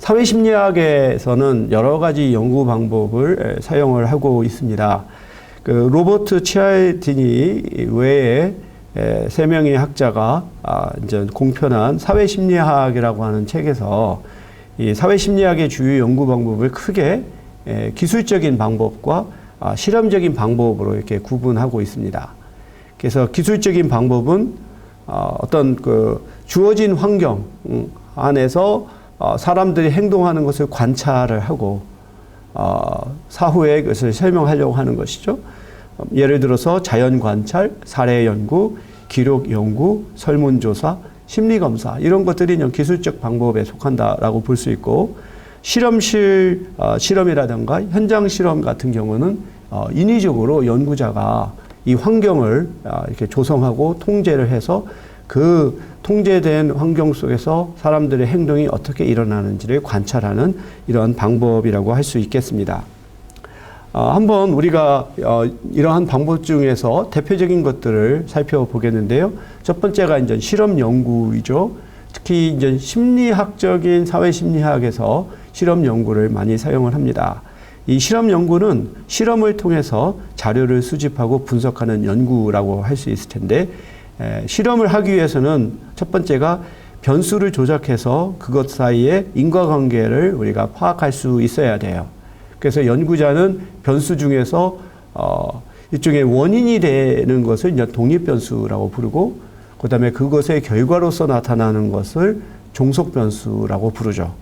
사회심리학에서는 여러 가지 연구 방법을 사용을 하고 있습니다. 그 로버트 치알디니 외에 3명의 학자가 이제 공편한 사회심리학이라고 하는 책에서 이 사회심리학의 주요 연구 방법을 크게 기술적인 방법과 실험적인 방법으로 이렇게 구분하고 있습니다. 그래서 기술적인 방법은 어떤 그 주어진 환경 안에서 사람들이 행동하는 것을 관찰을 하고 사후에 그것을 설명하려고 하는 것이죠. 예를 들어서 자연 관찰, 사례 연구, 기록 연구, 설문조사, 심리검사 이런 것들이 기술적 방법에 속한다라고 볼 수 있고, 실험실 실험이라든가 현장 실험 같은 경우는 인위적으로 연구자가 이 환경을 이렇게 조성하고 통제를 해서 그 통제된 환경 속에서 사람들의 행동이 어떻게 일어나는지를 관찰하는 이러한 방법이라고 할 수 있겠습니다. 한번 우리가 이러한 방법 중에서 대표적인 것들을 살펴보겠는데요. 첫 번째가 이제 실험 연구이죠. 특히 이제 심리학적인 사회심리학에서 실험 연구를 많이 사용을 합니다. 이 실험 연구는 실험을 통해서 자료를 수집하고 분석하는 연구라고 할 수 있을 텐데, 실험을 하기 위해서는 첫 번째가 변수를 조작해서 그것 사이의 인과관계를 우리가 파악할 수 있어야 돼요. 그래서 연구자는 변수 중에서 일종의 원인이 되는 것을 이제 독립변수라고 부르고, 그 다음에 그것의 결과로서 나타나는 것을 종속변수라고 부르죠.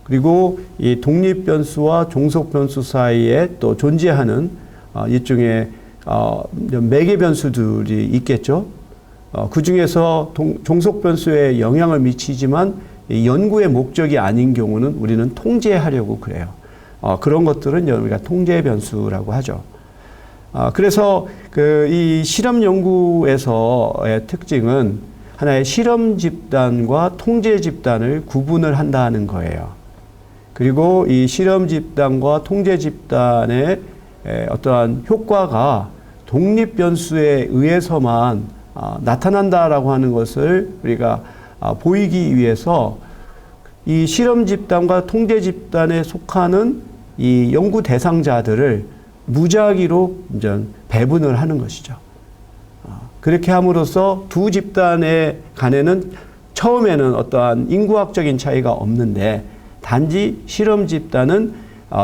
그리고 이 독립변수와 종속변수 사이에 또 존재하는 일종의 매개변수들이 있겠죠. 그 중에서 종속변수에 영향을 미치지만 연구의 목적이 아닌 경우는 우리는 통제하려고 그래요. 그런 것들은 우리가 통제 변수라고 하죠. 그래서 이 실험 연구에서의 특징은 하나의 실험 집단과 통제 집단을 구분을 한다는 거예요. 그리고 이 실험 집단과 통제 집단의 어떠한 효과가 독립 변수에 의해서만 나타난다라고 하는 것을 우리가 보이기 위해서 이 실험 집단과 통제 집단에 속하는 이 연구 대상자들을 무작위로 이제 배분을 하는 것이죠. 그렇게 함으로써 두 집단의 간에는 처음에는 어떠한 인구학적인 차이가 없는데, 단지 실험 집단은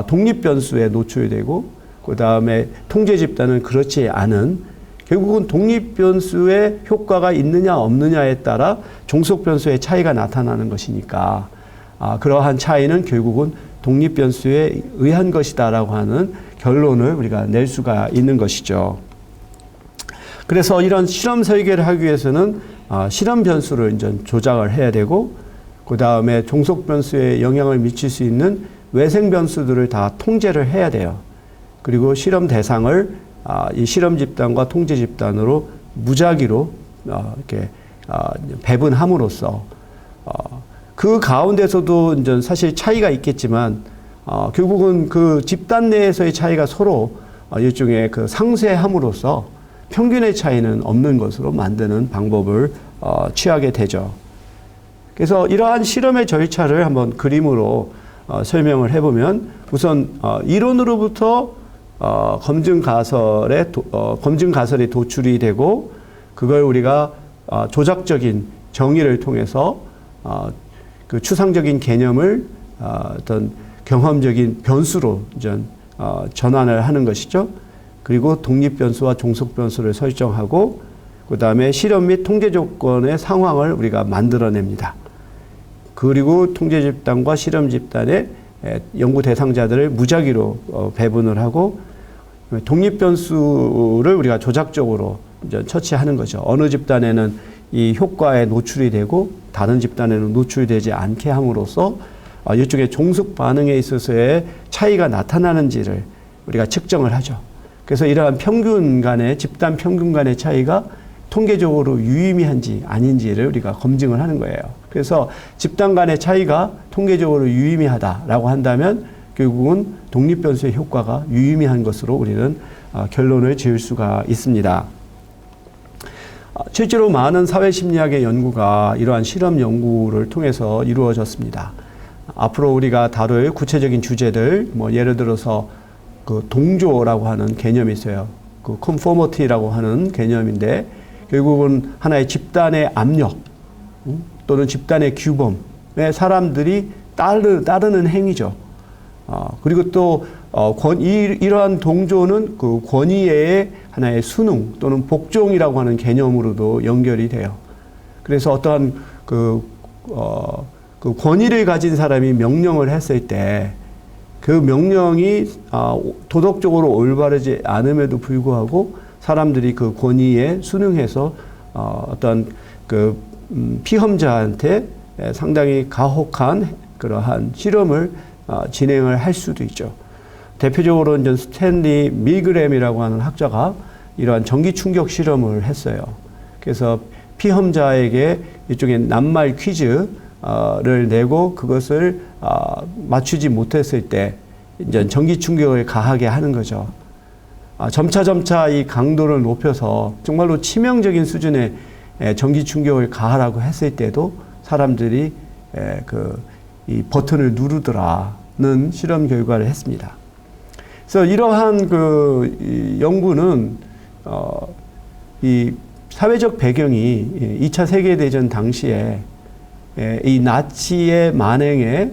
독립 변수에 노출되고, 그 다음에 통제 집단은 그렇지 않은, 결국은 독립 변수의 효과가 있느냐 없느냐에 따라 종속 변수의 차이가 나타나는 것이니까, 그러한 차이는 결국은 독립 변수에 의한 것이다라고 하는 결론을 우리가 낼 수가 있는 것이죠. 그래서 이런 실험 설계를 하기 위해서는 실험 변수를 이제 조작을 해야 되고, 그 다음에 종속 변수에 영향을 미칠 수 있는 외생 변수들을 다 통제를 해야 돼요. 그리고 실험 대상을 이 실험 집단과 통제 집단으로 무작위로 이렇게 배분함으로써 그 가운데서도 이제 사실 차이가 있겠지만 결국은 그 집단 내에서의 차이가 서로 일종의 그 상쇄함으로써 평균의 차이는 없는 것으로 만드는 방법을 취하게 되죠. 그래서 이러한 실험의 절차를 한번 그림으로 설명을 해보면, 우선 이론으로부터 검증 가설이 도출이 되고, 그걸 우리가 조작적인 정의를 통해서 그 추상적인 개념을 어떤 경험적인 변수로 전환을 하는 것이죠. 그리고 독립 변수와 종속 변수를 설정하고, 그 다음에 실험 및 통제 조건의 상황을 우리가 만들어냅니다. 그리고 통제 집단과 실험 집단의 연구 대상자들을 무작위로 배분을 하고, 독립 변수를 우리가 조작적으로 이제 처치하는 거죠. 어느 집단에는 이 효과에 노출이 되고 다른 집단에는 노출되지 않게 함으로써 일종의 종속 반응에 있어서의 차이가 나타나는지를 우리가 측정을 하죠. 그래서 이러한 평균 간의, 집단 평균 간의 차이가 통계적으로 유의미한지 아닌지를 우리가 검증을 하는 거예요. 그래서 집단 간의 차이가 통계적으로 유의미하다라고 한다면 결국은 독립 변수의 효과가 유의미한 것으로 우리는 결론을 지을 수가 있습니다. 실제로 많은 사회심리학의 연구가 이러한 실험 연구를 통해서 이루어졌습니다. 앞으로 우리가 다룰 구체적인 주제들, 뭐 예를 들어서 그 동조라고 하는 개념이 있어요. 그 conformity라고 하는 개념인데 결국은 하나의 집단의 압력 또는 집단의 규범에 사람들이 따르는 행위죠. 그리고 또 이러한 동조는 그 권위의 하나의 순응 또는 복종이라고 하는 개념으로도 연결이 돼요. 그래서 어떠한 그 권위를 가진 사람이 명령을 했을 때 그 명령이 도덕적으로 올바르지 않음에도 불구하고 사람들이 그 권위에 순응해서 어떤 그 피험자한테 상당히 가혹한 그러한 실험을 진행을 할 수도 있죠. 대표적으로 이제 스탠리 밀그램이라고 하는 학자가 이러한 전기 충격 실험을 했어요. 그래서 피험자에게 일종의 낱말 퀴즈를 내고 그것을 맞추지 못했을 때 이제 전기 충격을 가하게 하는 거죠. 점차 이 강도를 높여서 정말로 치명적인 수준의 전기 충격을 가하라고 했을 때도 사람들이 이 버튼을 누르더라는 실험 결과를 했습니다. 그래서 이러한 이 연구는 이 사회적 배경이 2차 세계대전 당시에 이 나치의 만행에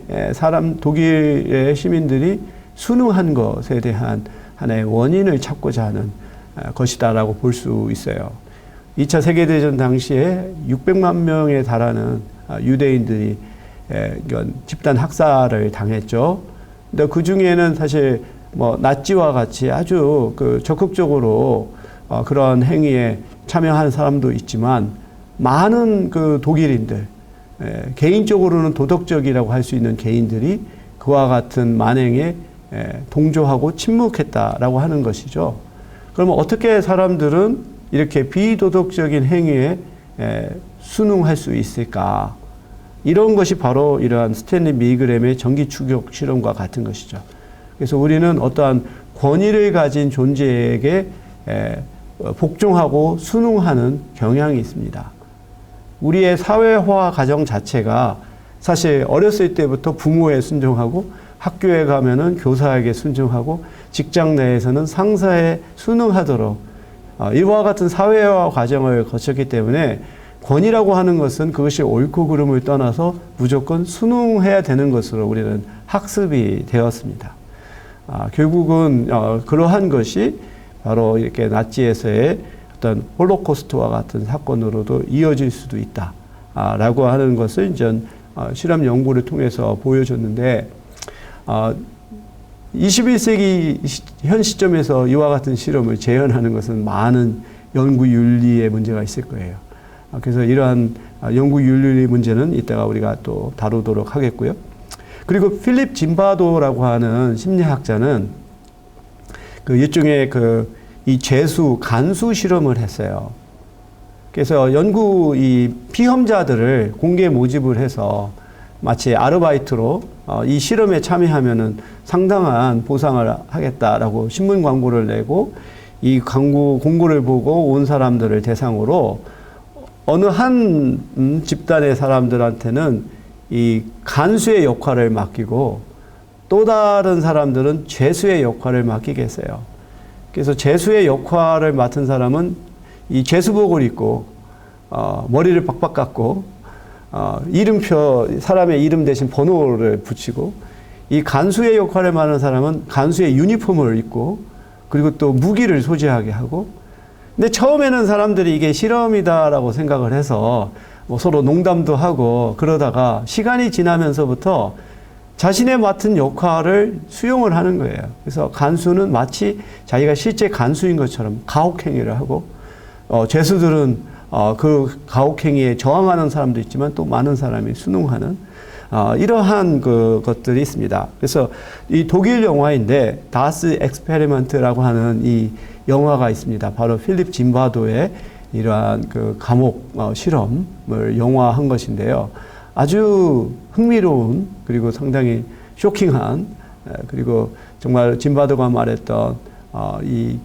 독일의 시민들이 순응한 것에 대한 하나의 원인을 찾고자 하는 것이다라고 볼 수 있어요. 2차 세계대전 당시에 600만 명에 달하는 유대인들이 집단 학살을 당했죠. 근데 그 중에는 사실 뭐 나치와 같이 아주 적극적으로 그러한 행위에 참여하는 사람도 있지만 많은 그 독일인들, 개인적으로는 도덕적이라고 할 수 있는 개인들이 그와 같은 만행에 동조하고 침묵했다라고 하는 것이죠. 그러면 어떻게 사람들은 이렇게 비도덕적인 행위에 순응할 수 있을까? 이런 것이 바로 이러한 스탠리 밀그램의 전기 충격 실험과 같은 것이죠. 그래서 우리는 어떠한 권위를 가진 존재에게 복종하고 순응하는 경향이 있습니다. 우리의 사회화 과정 자체가 사실 어렸을 때부터 부모에 순종하고 학교에 가면은 교사에게 순종하고 직장 내에서는 상사에 순응하도록 이와 같은 사회화 과정을 거쳤기 때문에 권위라고 하는 것은 그것이 옳고 그름을 떠나서 무조건 순응해야 되는 것으로 우리는 학습이 되었습니다. 결국은 그러한 것이 바로 이렇게 나치에서의 어떤 홀로코스트와 같은 사건으로도 이어질 수도 있다라고 하는 것을 이제 실험 연구를 통해서 보여줬는데 21세기 현 시점에서 이와 같은 실험을 재현하는 것은 많은 연구 윤리의 문제가 있을 거예요. 그래서 이러한 연구 윤리 문제는 이따가 우리가 또 다루도록 하겠고요. 그리고 필립 짐바도라고 하는 심리학자는 그 일종의 이 간수 실험을 했어요. 그래서 이 피험자들을 공개 모집을 해서 마치 아르바이트로 이 실험에 참여하면은 상당한 보상을 하겠다라고 신문 광고를 내고 이 공고를 보고 온 사람들을 대상으로 어느 한 집단의 사람들한테는 이 간수의 역할을 맡기고 또 다른 사람들은 죄수의 역할을 맡기게 했어요. 그래서 죄수의 역할을 맡은 사람은 이 죄수복을 입고 머리를 빡빡 깎고 사람의 이름 대신 번호를 붙이고 이 간수의 역할을 맡은 사람은 간수의 유니폼을 입고 그리고 또 무기를 소지하게 하고 근데 처음에는 사람들이 이게 실험이다라고 생각을 해서 뭐 서로 농담도 하고 그러다가 시간이 지나면서부터 자신의 맡은 역할을 수용을 하는 거예요. 그래서 간수는 마치 자기가 실제 간수인 것처럼 가혹행위를 하고 죄수들은 그 가혹행위에 저항하는 사람도 있지만 또 많은 사람이 순응하는 이러한 것들이 있습니다. 그래서 이 독일 영화인데 다스 엑스페리먼트라고 하는 이 영화가 있습니다. 바로 필립 짐바도의 이러한 감옥 실험을 영화한 것인데요. 아주 흥미로운 그리고 상당히 쇼킹한 그리고 정말 짐바도가 말했던 이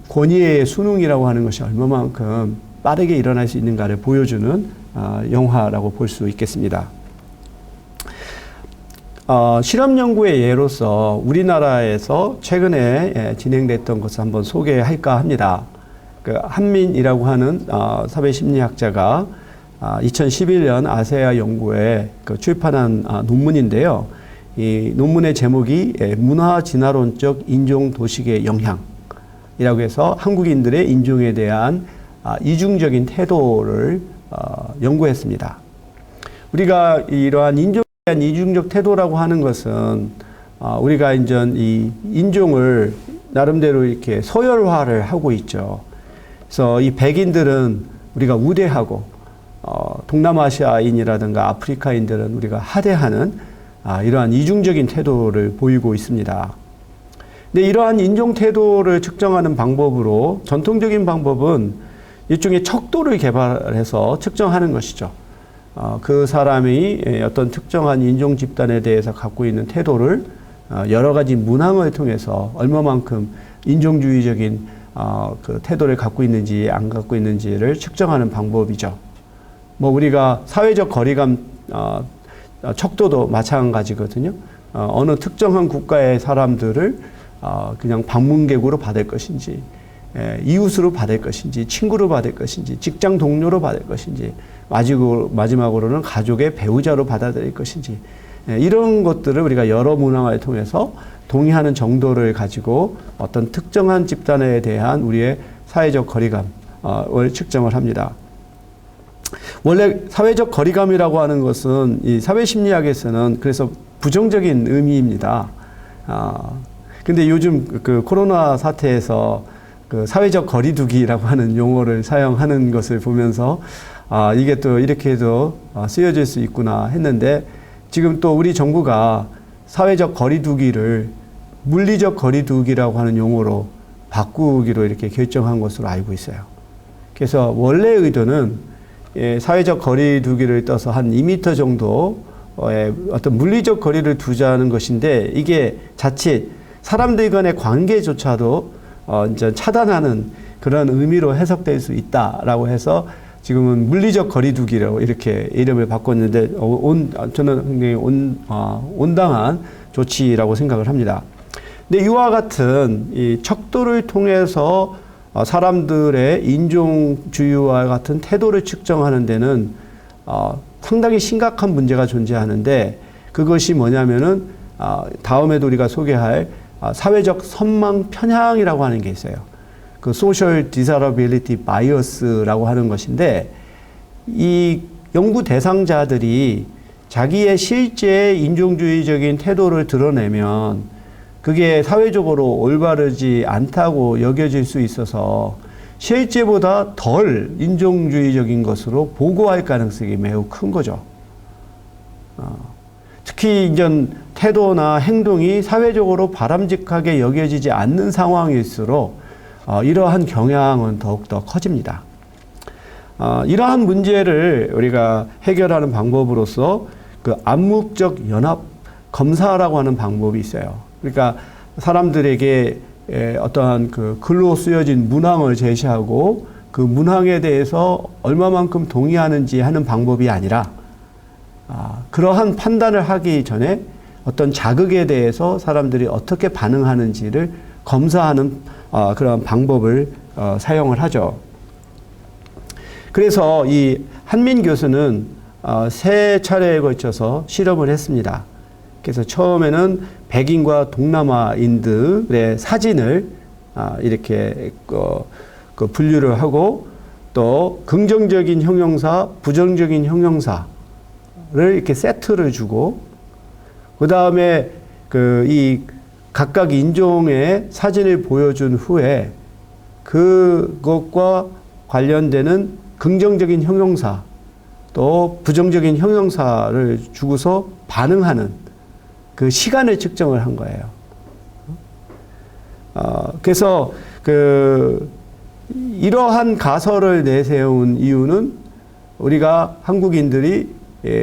권위의 순응이라고 하는 것이 얼마만큼 빠르게 일어날 수 있는가를 보여주는 영화라고 볼 수 있겠습니다. 실험 연구의 예로서 우리나라에서 최근에 진행됐던 것을 한번 소개할까 합니다. 그 한민이라고 하는 사회심리학자가 2011년 아세아 연구에 출판한 논문인데요. 이 논문의 제목이 문화 진화론적 인종 도식의 영향이라고 해서 한국인들의 인종에 대한 이중적인 태도를 연구했습니다. 우리가 이러한 인종에 대한 이중적 태도라고 하는 것은 우리가 이제 이 인종을 나름대로 이렇게 서열화를 하고 있죠. 그래서 이 백인들은 우리가 우대하고 동남아시아인이라든가 아프리카인들은 우리가 하대하는 이러한 이중적인 태도를 보이고 있습니다. 근데 이러한 인종 태도를 측정하는 방법으로 전통적인 방법은 일종의 척도를 개발해서 측정하는 것이죠. 그 사람이 어떤 특정한 인종 집단에 대해서 갖고 있는 태도를 여러 가지 문항을 통해서 얼마만큼 인종주의적인 그 태도를 갖고 있는지 안 갖고 있는지를 측정하는 방법이죠. 뭐 우리가 사회적 거리감 척도도 마찬가지거든요. 어느 특정한 국가의 사람들을 그냥 방문객으로 받을 것인지, 이웃으로 받을 것인지, 친구로 받을 것인지, 직장 동료로 받을 것인지, 마지막으로는 가족의 배우자로 받아들일 것인지, 이런 것들을 우리가 여러 문항을 통해서 동의하는 정도를 가지고 어떤 특정한 집단에 대한 우리의 사회적 거리감을 측정을 합니다. 원래 사회적 거리감이라고 하는 것은 이 사회심리학에서는 그래서 부정적인 의미입니다. 근데 요즘 그 코로나 사태에서 그 사회적 거리두기라고 하는 용어를 사용하는 것을 보면서 이게 또 이렇게도 쓰여질 수 있구나 했는데, 지금 또 우리 정부가 사회적 거리두기를 물리적 거리두기라고 하는 용어로 바꾸기로 이렇게 결정한 것으로 알고 있어요. 그래서 원래 의도는 사회적 거리두기를 떠서 한 2m 정도의 어떤 물리적 거리를 두자는 것인데, 이게 자칫 사람들 간의 관계조차도 이제 차단하는 그런 의미로 해석될 수 있다라고 해서 지금은 물리적 거리두기라고 이렇게 이름을 바꿨는데, 저는 굉장히 온당한 조치라고 생각을 합니다. 근데 이와 같은 이 척도를 통해서 사람들의 인종주의와 같은 태도를 측정하는 데는 상당히 심각한 문제가 존재하는데, 그것이 뭐냐면은 다음에도 우리가 소개할 사회적 선망 편향이라고 하는 게 있어요. 그 Social Desirability Bias라고 하는 것인데, 이 연구 대상자들이 자기의 실제 인종주의적인 태도를 드러내면 그게 사회적으로 올바르지 않다고 여겨질 수 있어서 실제보다 덜 인종주의적인 것으로 보고할 가능성이 매우 큰 거죠. 특히 이제 태도나 행동이 사회적으로 바람직하게 여겨지지 않는 상황일수록 이러한 경향은 더욱더 커집니다. 이러한 문제를 우리가 해결하는 방법으로서 그 암묵적 연합 검사라고 하는 방법이 있어요. 그러니까 사람들에게 어떠한 그 글로 쓰여진 문항을 제시하고 그 문항에 대해서 얼마만큼 동의하는지 하는 방법이 아니라, 그러한 판단을 하기 전에 어떤 자극에 대해서 사람들이 어떻게 반응하는지를 검사하는 그런 방법을 사용을 하죠. 그래서 이 한민 교수는 3차례에 걸쳐서 실험을 했습니다. 그래서 처음에는 백인과 동남아인들의 사진을 이렇게 분류를 하고, 또 긍정적인 형용사, 부정적인 형용사를 이렇게 세트를 주고, 그 다음에 이 각각 인종의 사진을 보여준 후에 그것과 관련되는 긍정적인 형용사 또 부정적인 형용사를 주고서 반응하는 그 시간을 측정을 한 거예요. 그래서 이러한 가설을 내세운 이유는 우리가 한국인들이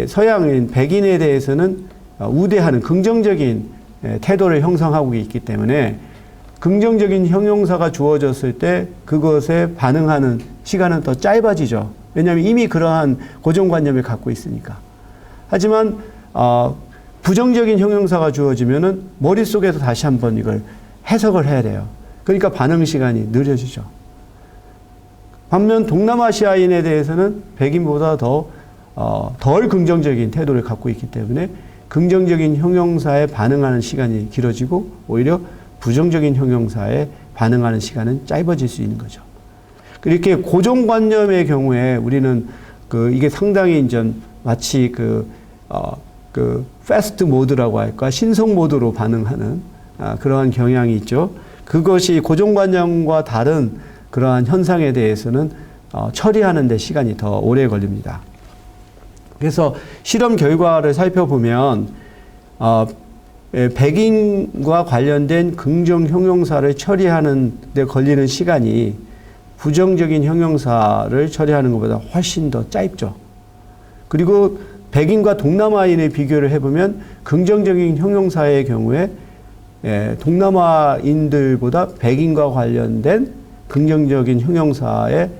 서양인 백인에 대해서는 우대하는 긍정적인 태도를 형성하고 있기 때문에 긍정적인 형용사가 주어졌을 때 그것에 반응하는 시간은 더 짧아지죠. 왜냐하면 이미 그러한 고정관념을 갖고 있으니까. 하지만 부정적인 형용사가 주어지면은 머릿속에서 다시 한번 이걸 해석을 해야 돼요. 그러니까 반응 시간이 느려지죠. 반면 동남아시아인에 대해서는 백인보다 덜 긍정적인 태도를 갖고 있기 때문에 긍정적인 형용사에 반응하는 시간이 길어지고 오히려 부정적인 형용사에 반응하는 시간은 짧아질 수 있는 거죠. 이렇게 고정관념의 경우에 우리는 이게 상당히 이제 마치 패스트 모드라고 할까, 신속 모드로 반응하는 그러한 경향이 있죠. 그것이 고정관념과 다른 그러한 현상에 대해서는 처리하는 데 시간이 더 오래 걸립니다. 그래서 실험 결과를 살펴보면 백인과 관련된 긍정 형용사를 처리하는 데 걸리는 시간이 부정적인 형용사를 처리하는 것보다 훨씬 더 짧죠. 그리고 백인과 동남아인의 비교를 해보면 긍정적인 형용사의 경우에 동남아인들보다 백인과 관련된 긍정적인 형용사에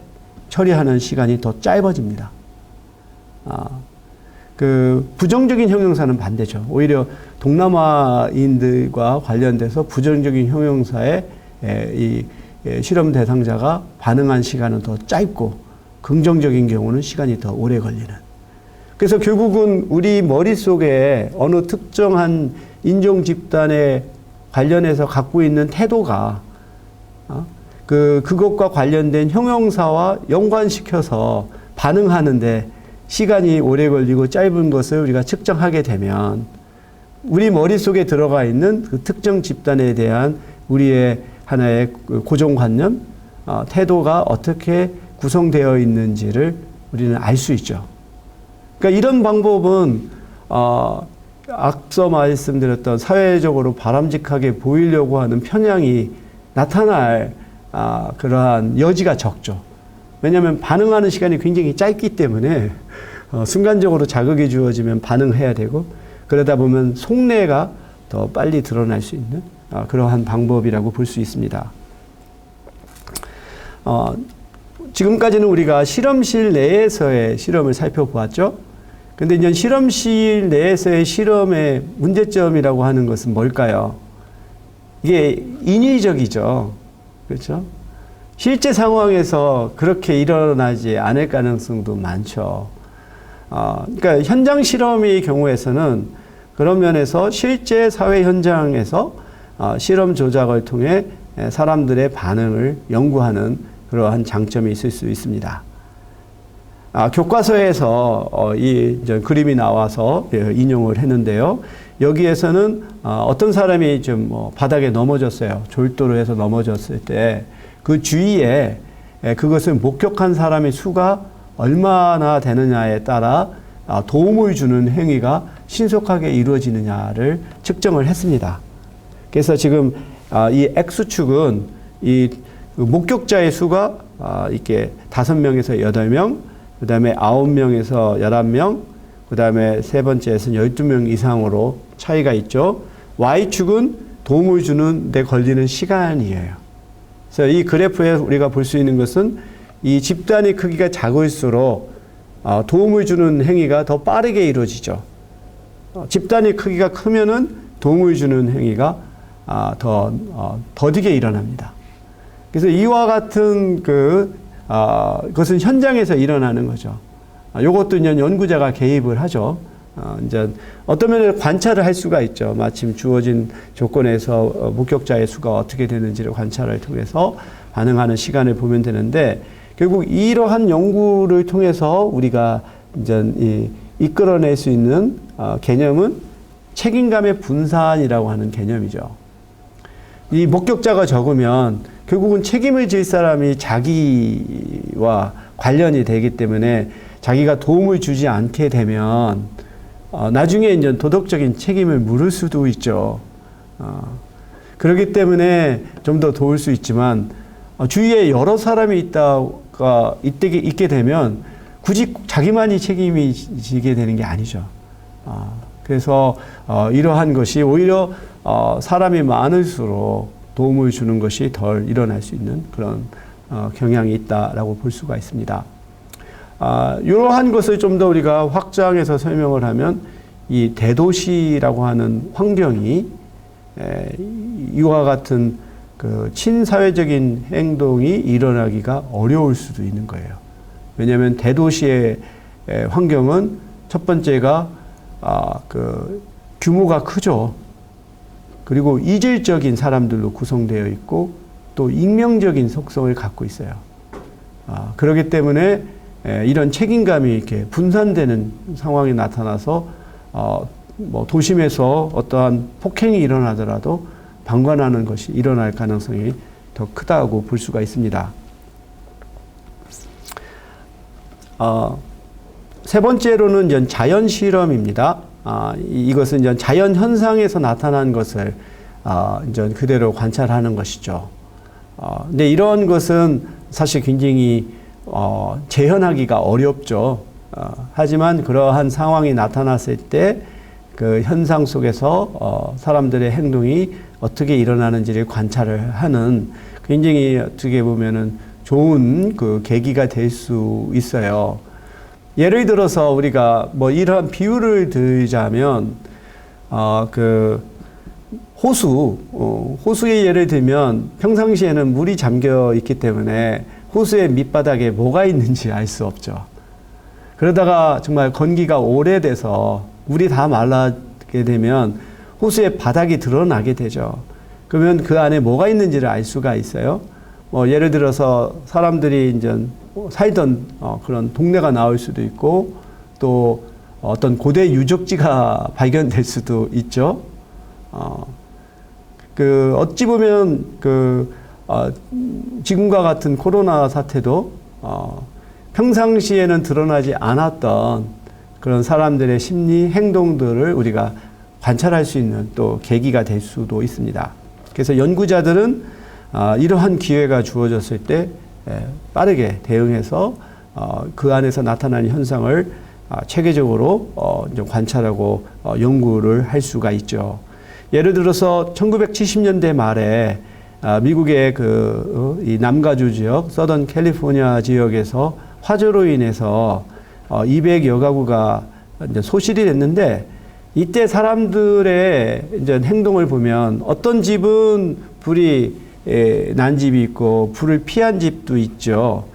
처리하는 시간이 더 짧아집니다. 부정적인 형용사는 반대죠. 오히려 동남아인들과 관련돼서 부정적인 형용사에 이 실험 대상자가 반응한 시간은 더 짧고 긍정적인 경우는 시간이 더 오래 걸리는. 그래서 결국은 우리 머릿속에 어느 특정한 인종 집단에 관련해서 갖고 있는 태도가 그것과 관련된 형용사와 연관시켜서 반응하는데 시간이 오래 걸리고 짧은 것을 우리가 측정하게 되면 우리 머릿속에 들어가 있는 그 특정 집단에 대한 우리의 하나의 고정관념, 태도가 어떻게 구성되어 있는지를 우리는 알 수 있죠. 그러니까 이런 방법은 앞서 말씀드렸던 사회적으로 바람직하게 보이려고 하는 편향이 나타날 그러한 여지가 적죠. 왜냐하면 반응하는 시간이 굉장히 짧기 때문에 순간적으로 자극이 주어지면 반응해야 되고 그러다 보면 속내가 더 빨리 드러날 수 있는 그러한 방법이라고 볼 수 있습니다. 지금까지는 우리가 실험실 내에서의 실험을 살펴보았죠. 근데 이제 실험실 내에서의 실험의 문제점이라고 하는 것은 뭘까요? 이게 인위적이죠. 그렇죠? 실제 상황에서 그렇게 일어나지 않을 가능성도 많죠. 그러니까 현장 실험의 경우에서는 그런 면에서 실제 사회 현장에서 실험 조작을 통해 사람들의 반응을 연구하는 그러한 장점이 있을 수 있습니다. 교과서에서 이제 그림이 나와서 인용을 했는데요. 여기에서는 어떤 사람이 좀 바닥에 넘어졌어요. 졸도로 해서 넘어졌을 때 그 주위에 그것을 목격한 사람의 수가 얼마나 되느냐에 따라 도움을 주는 행위가 신속하게 이루어지느냐를 측정을 했습니다. 그래서 지금 이 X축은 이 목격자의 수가 이렇게 5명에서 8명, 그 다음에 9명에서 11명, 그 다음에 세 번째에서는 12명 이상으로 차이가 있죠. Y축은 도움을 주는 데 걸리는 시간이에요. 그래서 이 그래프에 우리가 볼 수 있는 것은 이 집단의 크기가 작을수록 도움을 주는 행위가 더 빠르게 이루어지죠. 집단의 크기가 크면은 도움을 주는 행위가 더디게 일어납니다. 그래서 이와 같은 그것은 현장에서 일어나는 거죠. 이것도 이제 연구자가 개입을 하죠. 이제 어떤 면에서 관찰을 할 수가 있죠. 마침 주어진 조건에서 목격자의 수가 어떻게 되는지를 관찰을 통해서 반응하는 시간을 보면 되는데 결국 이러한 연구를 통해서 우리가 이제 이끌어낼 수 있는 개념은 책임감의 분산이라고 하는 개념이죠. 이 목격자가 적으면 결국은 책임을 질 사람이 자기와 관련이 되기 때문에 자기가 도움을 주지 않게 되면 나중에 이제 도덕적인 책임을 물을 수도 있죠. 그렇기 때문에 좀 더 도울 수 있지만 주위에 여러 사람이 있게 되면 굳이 자기만이 책임이 지게 되는 게 아니죠. 그래서 이러한 것이 오히려 사람이 많을수록 도움을 주는 것이 덜 일어날 수 있는 그런 경향이 있다라고 볼 수가 있습니다. 이러한 것을 좀 더 우리가 확장해서 설명을 하면 이 대도시라고 하는 환경이 이와 같은 그 친사회적인 행동이 일어나기가 어려울 수도 있는 거예요. 왜냐하면 대도시의 환경은 첫 번째가 그 규모가 크죠. 그리고 이질적인 사람들로 구성되어 있고 또 익명적인 속성을 갖고 있어요. 그렇기 때문에 이런 책임감이 이렇게 분산되는 상황이 나타나서 뭐 도심에서 어떠한 폭행이 일어나더라도 방관하는 것이 일어날 가능성이 더 크다고 볼 수가 있습니다. 세 번째로는 이제 자연 실험입니다. 이것은 이제 자연 현상에서 나타난 것을 이제 그대로 관찰하는 것이죠. 근데 이런 것은 사실 굉장히 재현하기가 어렵죠. 하지만 그러한 상황이 나타났을 때 그 현상 속에서 사람들의 행동이 어떻게 일어나는지를 관찰을 하는 굉장히 어떻게 보면은 좋은 그 계기가 될 수 있어요. 예를 들어서 우리가 뭐 이러한 비유를 들자면 그 호수의 예를 들면 평상시에는 물이 잠겨 있기 때문에 호수의 밑바닥에 뭐가 있는지 알 수 없죠. 그러다가 정말 건기가 오래돼서 물이 다 말라게 되면 호수의 바닥이 드러나게 되죠. 그러면 그 안에 뭐가 있는지를 알 수가 있어요. 뭐 예를 들어서 사람들이 이제 살던 그런 동네가 나올 수도 있고 또 어떤 고대 유적지가 발견될 수도 있죠. 그 어찌 보면 지금과 같은 코로나 사태도 평상시에는 드러나지 않았던 그런 사람들의 심리 행동들을 우리가 관찰할 수 있는 또 계기가 될 수도 있습니다. 그래서 연구자들은 이러한 기회가 주어졌을 때 빠르게 대응해서 그 안에서 나타나는 현상을 체계적으로 이제 관찰하고 연구를 할 수가 있죠. 예를 들어서 1970년대 말에 미국의 이 남가주 지역, 서던 캘리포니아 지역에서 화재로 인해서 200여 가구가 이제 소실이 됐는데 이때 사람들의 이제 행동을 보면 어떤 집은 불이 난 집이 있고 불을 피한 집도 있죠.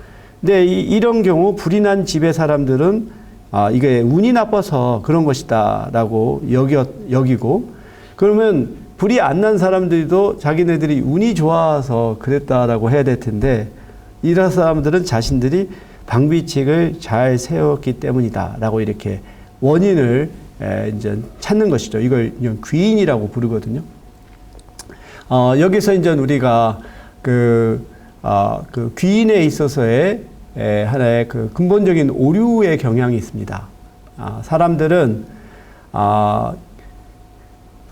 근데 이런 경우 불이 난 집의 사람들은 이게 운이 나빠서 그런 것이다라고 여기고 그러면 불이 안 난 사람들도 자기네들이 운이 좋아서 그랬다라고 해야 될 텐데 이런 사람들은 자신들이 방비책을 잘 세웠기 때문이다라고 이렇게 원인을 이제 찾는 것이죠. 이걸 귀인이라고 부르거든요. 여기서 이제 우리가 그 귀인에 있어서의 하나의 그 근본적인 오류의 경향이 있습니다. 사람들은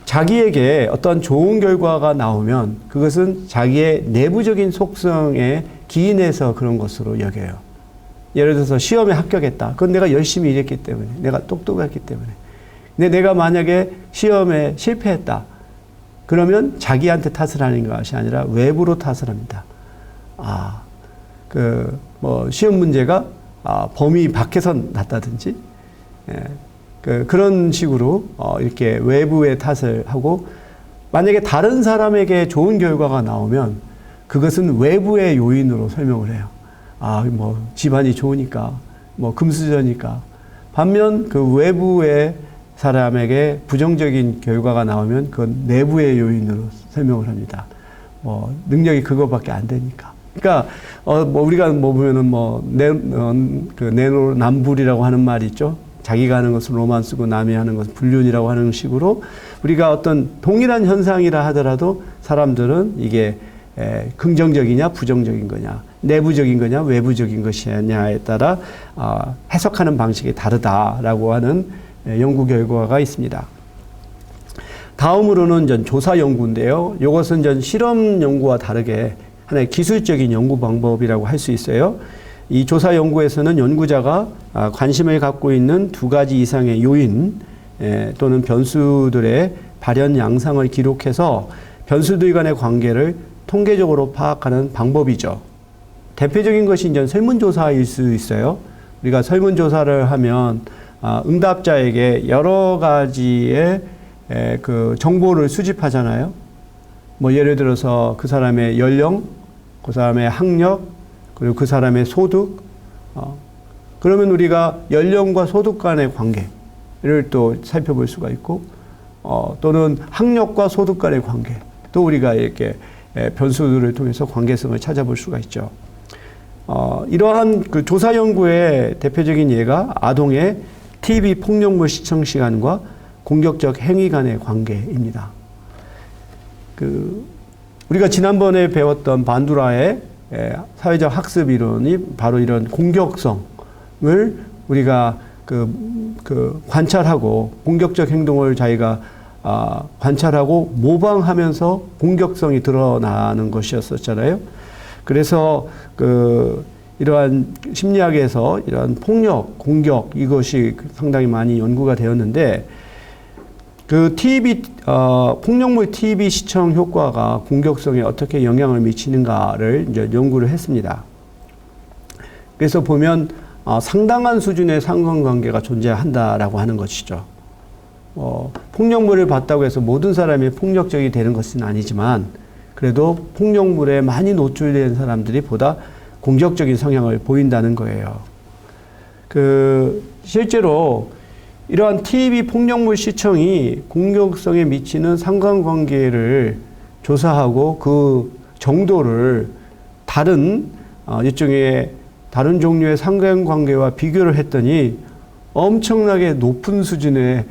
자기에게 어떤 좋은 결과가 나오면 그것은 자기의 내부적인 속성에 기인해서 그런 것으로 여겨요. 예를 들어서 시험에 합격했다. 그건 내가 열심히 일했기 때문에, 내가 똑똑했기 때문에. 근데 내가 만약에 시험에 실패했다. 그러면 자기한테 탓을 하는 것이 아니라 외부로 탓을 합니다. 시험 문제가 범위 밖에서 났다든지, 그런 식으로 이렇게 외부의 탓을 하고, 만약에 다른 사람에게 좋은 결과가 나오면 그것은 외부의 요인으로 설명을 해요. 집안이 좋으니까, 금수저니까. 반면 그 외부의 사람에게 부정적인 결과가 나오면 그건 내부의 요인으로 설명을 합니다. 능력이 그거밖에 안 되니까. 그러니까, 우리가 보면은 내로남불이라고 하는 말이 있죠. 자기가 하는 것은 로만스고 남이 하는 것은 불륜이라고 하는 식으로 우리가 어떤 동일한 현상이라 하더라도 사람들은 이게 긍정적이냐 부정적인 거냐 내부적인 거냐 외부적인 것이냐에 따라 해석하는 방식이 다르다라고 하는 연구 결과가 있습니다. 다음으로는 전 조사 연구인데요. 이것은 전 실험 연구와 다르게 하나의 기술적인 연구 방법이라고 할 수 있어요. 이 조사 연구에서는 연구자가 관심을 갖고 있는 두 가지 이상의 요인 또는 변수들의 발현 양상을 기록해서 변수들 간의 관계를 통계적으로 파악하는 방법이죠. 대표적인 것이 이제 설문조사일 수 있어요. 우리가 설문조사를 하면 응답자에게 여러 가지의 그 정보를 수집하잖아요. 뭐 예를 들어서 그 사람의 연령, 그 사람의 학력, 그리고 그 사람의 소득. 그러면 우리가 연령과 소득 간의 관계를 또 살펴볼 수가 있고, 또는 학력과 소득 간의 관계, 또 우리가 이렇게 변수들을 통해서 관계성을 찾아볼 수가 있죠. 이러한 그 조사 연구의 대표적인 예가 아동의 TV 폭력물 시청 시간과 공격적 행위 간의 관계입니다. 우리가 지난번에 배웠던 반두라의 사회적 학습 이론이 바로 이런 공격성을 우리가 관찰하고 공격적 행동을 자기가 관찰하고 모방하면서 공격성이 드러나는 것이었었잖아요. 그래서 이러한 심리학에서 이러한 폭력, 공격 이것이 상당히 많이 연구가 되었는데 폭력물 TV 시청 효과가 공격성에 어떻게 영향을 미치는가를 이제 연구를 했습니다. 그래서 보면 상당한 수준의 상관관계가 존재한다라고 하는 것이죠. 폭력물을 봤다고 해서 모든 사람이 폭력적이 되는 것은 아니지만 그래도 폭력물에 많이 노출된 사람들이 보다 공격적인 성향을 보인다는 거예요. 실제로 이러한 TV 폭력물 시청이 공격성에 미치는 상관관계를 조사하고 그 정도를 일종의 다른 종류의 상관관계와 비교를 했더니 엄청나게 높은 수준의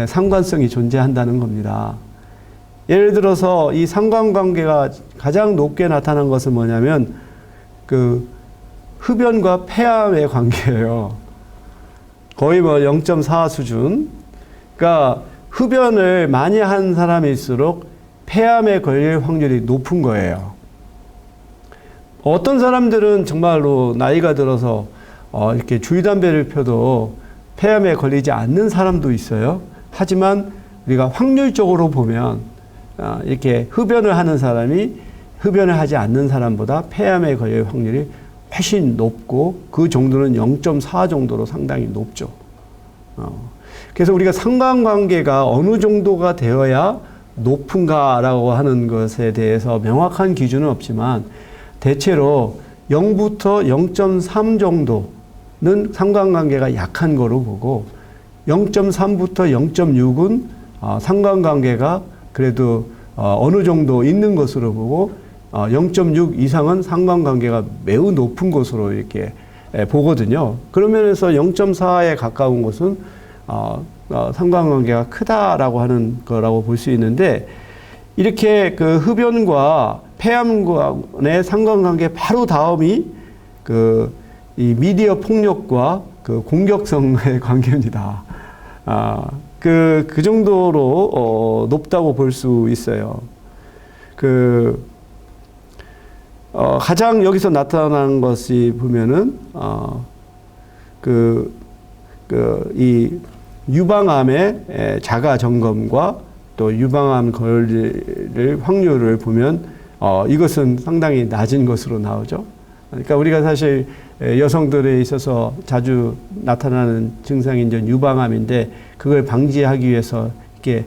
상관성이 존재한다는 겁니다. 예를 들어서 이 상관관계가 가장 높게 나타난 것은 뭐냐면 흡연과 폐암의 관계예요. 거의 0.4 수준. 그러니까 흡연을 많이 한 사람일수록 폐암에 걸릴 확률이 높은 거예요. 어떤 사람들은 정말로 나이가 들어서 이렇게 줄담배를 펴도 폐암에 걸리지 않는 사람도 있어요. 하지만 우리가 확률적으로 보면 이렇게 흡연을 하는 사람이 흡연을 하지 않는 사람보다 폐암에 걸릴 확률이 훨씬 높고 그 정도는 0.4 정도로 상당히 높죠. 그래서 우리가 상관관계가 어느 정도가 되어야 높은가라고 하는 것에 대해서 명확한 기준은 없지만 대체로 0부터 0.3 정도는 상관관계가 약한 거로 보고 0.3부터 0.6은 상관관계가 그래도 어느 정도 있는 것으로 보고 0.6 이상은 상관관계가 매우 높은 것으로 이렇게 보거든요. 그런 면에서 0.4에 가까운 것은 상관관계가 크다라고 하는 거라고 볼 수 있는데 이렇게 흡연과 폐암의 상관관계 바로 다음이 이 미디어 폭력과 공격성의 관계입니다. 그 정도로 높다고 볼 수 있어요. 가장 여기서 나타난 것이 보면은 이 유방암의 자가 점검과 또 유방암 걸릴 확률을 보면 이것은 상당히 낮은 것으로 나오죠. 그러니까 우리가 사실 여성들에 있어서 자주 나타나는 증상이 이제 유방암인데 그걸 방지하기 위해서 이렇게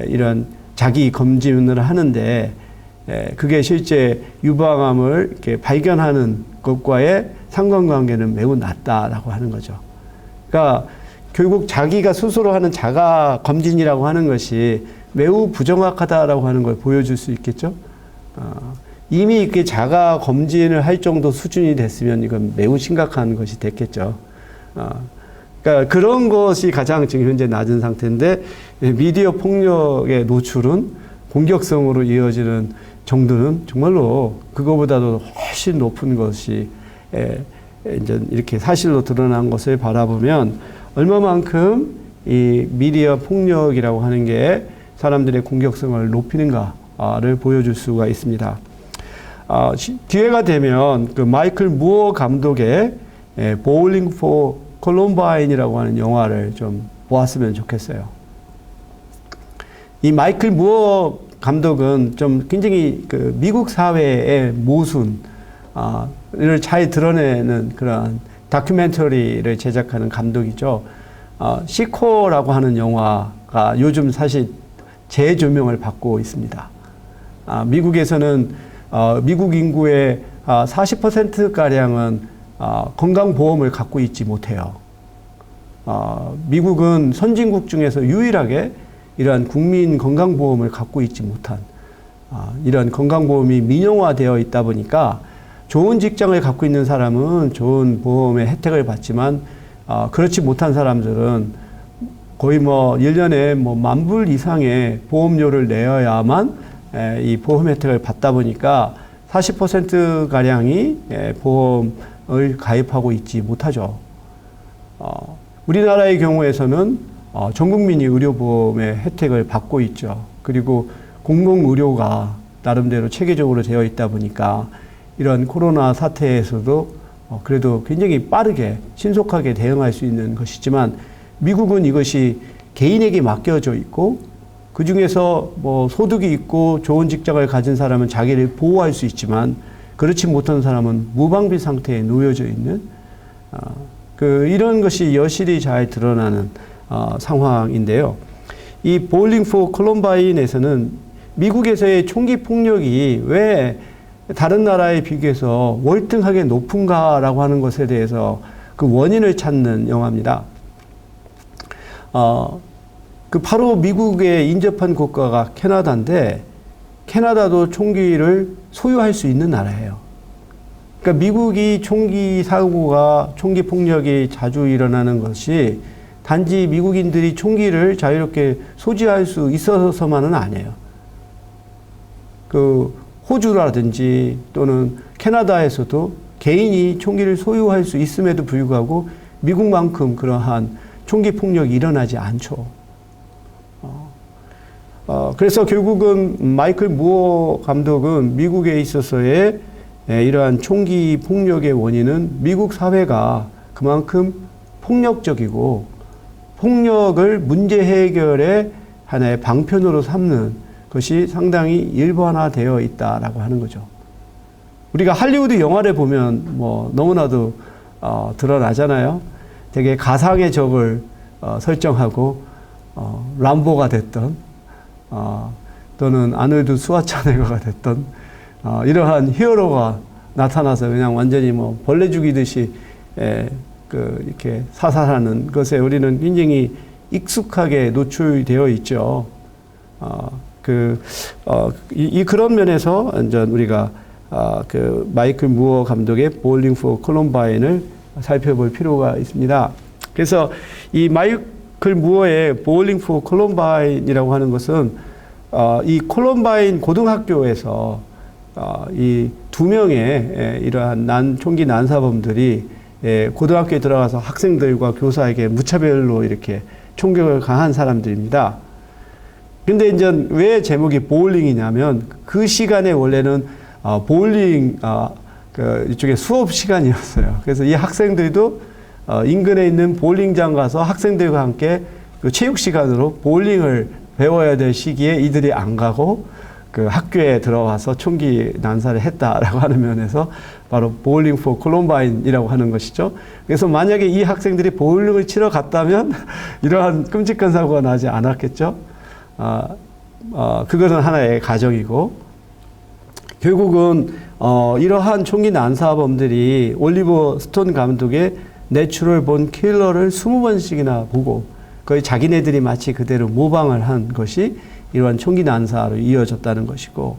이런 자기 검진을 하는데 그게 실제 유방암을 이렇게 발견하는 것과의 상관관계는 매우 낮다라고 하는 거죠. 그러니까 결국 자기가 스스로 하는 자가 검진이라고 하는 것이 매우 부정확하다라고 하는 걸 보여줄 수 있겠죠. 이미 이렇게 자가 검진을 할 정도 수준이 됐으면 이건 매우 심각한 것이 됐겠죠. 그러니까 그런 것이 가장 지금 현재 낮은 상태인데 미디어 폭력의 노출은 공격성으로 이어지는 정도는 정말로 그거보다도 훨씬 높은 것이 이제 이렇게 사실로 드러난 것을 바라보면 얼마만큼 이 미디어 폭력이라고 하는 게 사람들의 공격성을 높이는가를 보여줄 수가 있습니다. 기회가 되면 마이클 무어 감독의 Bowling for Columbine이라고 하는 영화를 좀 보았으면 좋겠어요. 이 마이클 무어 감독은 좀 굉장히 미국 사회의 모순을 잘 드러내는 그런 다큐멘터리를 제작하는 감독이죠. 시코라고 하는 영화가 요즘 사실 재조명을 받고 있습니다. 미국에서는 미국 인구의 40%가량은 건강보험을 갖고 있지 못해요. 미국은 선진국 중에서 유일하게 이러한 국민 건강보험을 갖고 있지 못한 이런 건강보험이 민영화되어 있다 보니까 좋은 직장을 갖고 있는 사람은 좋은 보험의 혜택을 받지만 그렇지 못한 사람들은 거의 뭐 1년에 뭐 $10,000 이상의 보험료를 내어야만 이 보험 혜택을 받다 보니까 40%가량이 보험을 가입하고 있지 못하죠. 우리나라의 경우에서는 전 국민이 의료보험의 혜택을 받고 있죠. 그리고 공공의료가 나름대로 체계적으로 되어 있다 보니까 이런 코로나 사태에서도 그래도 굉장히 빠르게 신속하게 대응할 수 있는 것이지만 미국은 이것이 개인에게 맡겨져 있고 그 중에서 뭐 소득이 있고 좋은 직장을 가진 사람은 자기를 보호할 수 있지만 그렇지 못한 사람은 무방비 상태에 놓여져 있는 이런 것이 여실히 잘 드러나는 상황인데요. 이 보울링 포 콜럼바인에서는 미국에서의 총기 폭력이 왜 다른 나라에 비교해서 월등하게 높은가라고 하는 것에 대해서 그 원인을 찾는 영화입니다. 바로 미국에 인접한 국가가 캐나다인데 캐나다도 총기를 소유할 수 있는 나라예요. 그러니까 미국이 총기 사고가 총기 폭력이 자주 일어나는 것이 단지 미국인들이 총기를 자유롭게 소지할 수 있어서만은 아니에요. 호주라든지 또는 캐나다에서도 개인이 총기를 소유할 수 있음에도 불구하고 미국만큼 그러한 총기 폭력이 일어나지 않죠. 그래서 결국은 마이클 무어 감독은 미국에 있어서의 이러한 총기 폭력의 원인은 미국 사회가 그만큼 폭력적이고 폭력을 문제 해결의 하나의 방편으로 삼는 것이 상당히 일반화되어 있다라고 하는 거죠. 우리가 할리우드 영화를 보면 뭐 너무나도 드러나잖아요. 되게 가상의 적을 설정하고 람보가 됐던 또는 아놀드 스와츠네거가 됐던 이러한 히어로가 나타나서 그냥 완전히 뭐 벌레 죽이듯이 이렇게 사살하는 것에 우리는 굉장히 익숙하게 노출되어 있죠. 그런 면에서 완전 우리가 마이클 무어 감독의 보울링 포 콜럼바인을 살펴볼 필요가 있습니다. 그래서 이 마이클 무어의 보울링 포 콜럼바인이라고 하는 것은 이 콜럼바인 고등학교에서 이 2명의 이러한 총기 난사범들이 고등학교에 들어가서 학생들과 교사에게 무차별로 이렇게 총격을 가한 사람들입니다. 근데 이제 왜 제목이 보울링이냐면 그 시간에 원래는 보울링 이쪽에 수업 시간이었어요. 그래서 이 학생들도 인근에 있는 보울링장 가서 학생들과 함께 그 체육 시간으로 보울링을 배워야 될 시기에 이들이 안 가고 그 학교에 들어와서 총기 난사를 했다라고 하는 면에서 바로 보울링 포 콜럼바인이라고 하는 것이죠. 그래서 만약에 이 학생들이 보울링을 치러 갔다면 이러한 끔찍한 사고가 나지 않았겠죠. 그것은 하나의 가정이고 결국은 이러한 총기 난사범들이 올리버 스톤 감독의 내추럴 본 킬러를 20번씩이나 보고 거의 자기네들이 마치 그대로 모방을 한 것이 이러한 총기 난사로 이어졌다는 것이고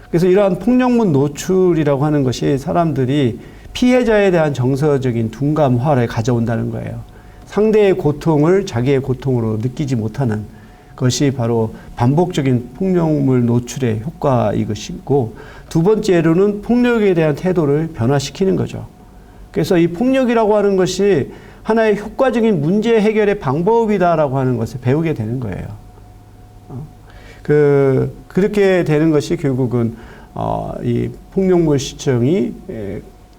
그래서 이러한 폭력문 노출이라고 하는 것이 사람들이 피해자에 대한 정서적인 둔감화를 가져온다는 거예요. 상대의 고통을 자기의 고통으로 느끼지 못하는 것이 바로 반복적인 폭력물 노출의 효과인 것이고 두 번째로는 폭력에 대한 태도를 변화시키는 거죠. 그래서 이 폭력이라고 하는 것이 하나의 효과적인 문제 해결의 방법이다라고 하는 것을 배우게 되는 거예요. 그렇게 되는 것이 결국은 이 폭력물 시청이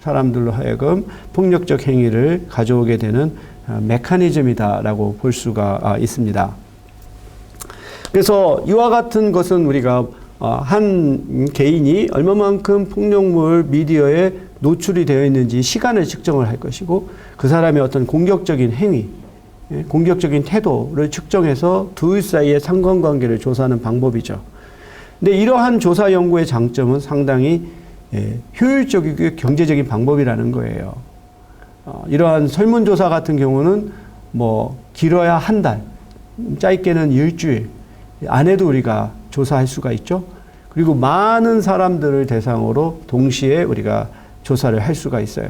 사람들로 하여금 폭력적 행위를 가져오게 되는 메커니즘이다라고 볼 수가 있습니다. 그래서 이와 같은 것은 우리가 한 개인이 얼마만큼 폭력물 미디어에 노출이 되어 있는지 시간을 측정을 할 것이고 그 사람의 어떤 공격적인 행위 공격적인 태도를 측정해서 둘 사이의 상관관계를 조사하는 방법이죠. 근데 이러한 조사 연구의 장점은 상당히 효율적이고 경제적인 방법이라는 거예요. 이러한 설문조사 같은 경우는 뭐 길어야 한 달, 짧게는 일주일 안에도 우리가 조사할 수가 있죠. 그리고 많은 사람들을 대상으로 동시에 우리가 조사를 할 수가 있어요.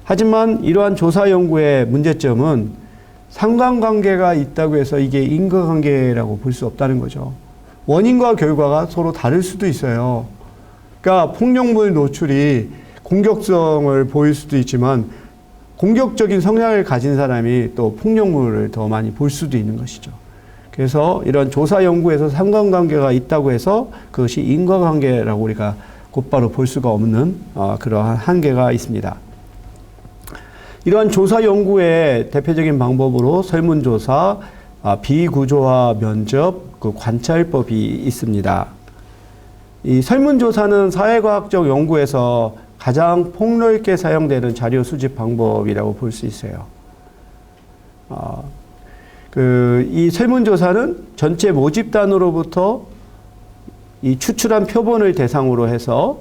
하지만 이러한 조사 연구의 문제점은 상관관계가 있다고 해서 이게 인과관계라고 볼 수 없다는 거죠. 원인과 결과가 서로 다를 수도 있어요. 그러니까 폭력물 노출이 공격성을 보일 수도 있지만 공격적인 성향을 가진 사람이 또 폭력물을 더 많이 볼 수도 있는 것이죠. 그래서 이런 조사 연구에서 상관관계가 있다고 해서 그것이 인과관계라고 우리가 곧바로 볼 수가 없는 그러한 한계가 있습니다. 이러한 조사 연구의 대표적인 방법으로 설문조사, 비구조화 면접, 그 관찰법이 있습니다. 이 설문조사는 사회과학적 연구에서 가장 폭넓게 사용되는 자료 수집 방법이라고 볼 수 있어요. 이 설문조사는 전체 모집단으로부터 이 추출한 표본을 대상으로 해서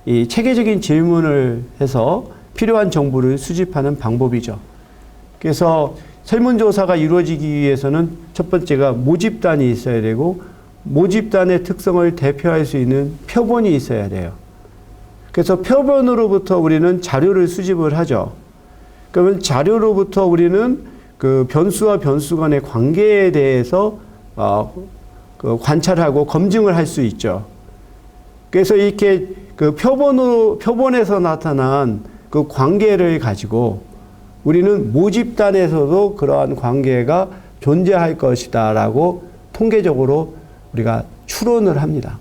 이 체계적인 질문을 해서 필요한 정보를 수집하는 방법이죠. 그래서 설문조사가 이루어지기 위해서는 첫 번째가 모집단이 있어야 되고 모집단의 특성을 대표할 수 있는 표본이 있어야 돼요. 그래서 표본으로부터 우리는 자료를 수집을 하죠. 그러면 자료로부터 우리는 그 변수와 변수 간의 관계에 대해서 관찰하고 검증을 할 수 있죠. 그래서 이렇게 그 표본에서 나타난 그 관계를 가지고 우리는 모집단에서도 그러한 관계가 존재할 것이다라고 통계적으로 우리가 추론을 합니다.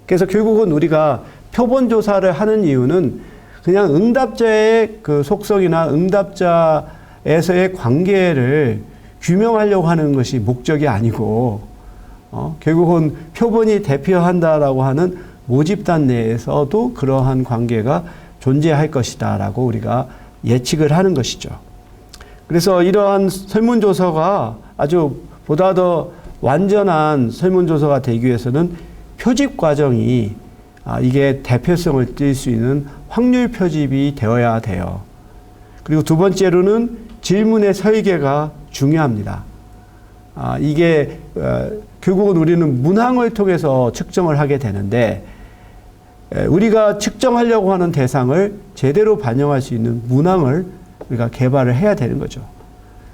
그래서 결국은 우리가 표본 조사를 하는 이유는 그냥 응답자의 그 속성이나 응답자에서의 관계를 규명하려고 하는 것이 목적이 아니고 결국은 표본이 대표한다라고 하는 모집단 내에서도 그러한 관계가 존재할 것이다라고 우리가 예측을 하는 것이죠. 그래서 이러한 설문조사가 아주 보다 더 완전한 설문조사가 되기 위해서는 표집 과정이 이게 대표성을 띌 수 있는 확률 표집이 되어야 돼요. 그리고 두 번째로는 질문의 설계가 중요합니다. 이게 결국은 우리는 문항을 통해서 측정을 하게 되는데 우리가 측정하려고 하는 대상을 제대로 반영할 수 있는 문항을 우리가 개발을 해야 되는 거죠.